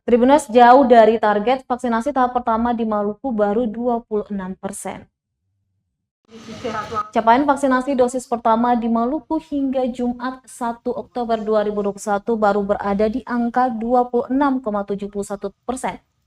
Tribunnews jauh dari target vaksinasi tahap pertama di Maluku baru 26%. Capaian vaksinasi dosis pertama di Maluku hingga Jumat 1 Oktober 2021 baru berada di angka 26,71%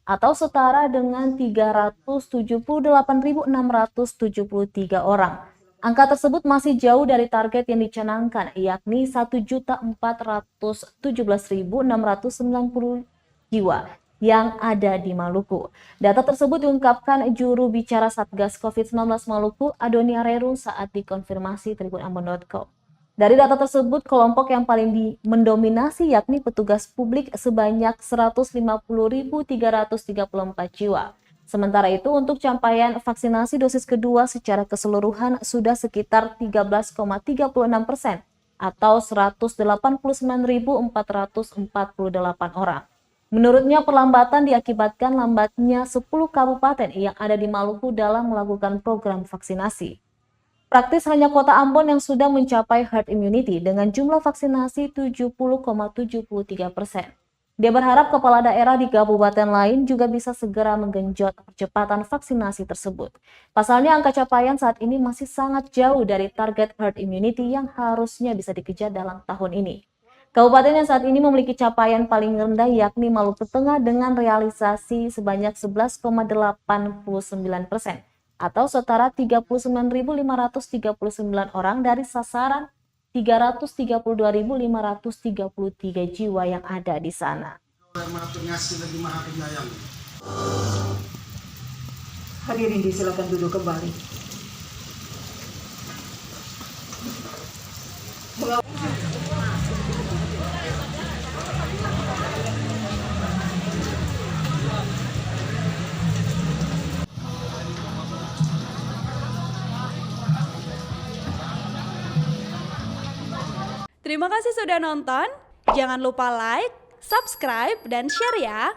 atau setara dengan 378.673 orang. Angka tersebut masih jauh dari target yang dicanangkan, yakni 1.417.690 jiwa yang ada di Maluku. Data tersebut diungkapkan juru bicara Satgas COVID-19 Maluku, Adonia Reru, saat dikonfirmasi tribunambon.com. Dari data tersebut, kelompok yang paling mendominasi yakni petugas publik sebanyak 150.334 jiwa. Sementara itu, untuk capaian vaksinasi dosis kedua secara keseluruhan sudah sekitar 13,36% atau 189.448 orang. Menurutnya, perlambatan diakibatkan lambatnya 10 kabupaten yang ada di Maluku dalam melakukan program vaksinasi. Praktis hanya kota Ambon yang sudah mencapai herd immunity dengan jumlah vaksinasi 70,73%. Dia berharap kepala daerah di kabupaten lain juga bisa segera menggenjot percepatan vaksinasi tersebut. Pasalnya, angka capaian saat ini masih sangat jauh dari target herd immunity yang harusnya bisa dikejar dalam tahun ini. Kabupaten yang saat ini memiliki capaian paling rendah yakni Maluku Tengah dengan realisasi sebanyak 11,89% atau setara 39.539 orang dari sasaran 332.533 jiwa yang ada di sana. Hadirin disilakan duduk kembali. Terima kasih sudah nonton. Jangan lupa like, subscribe, dan share ya.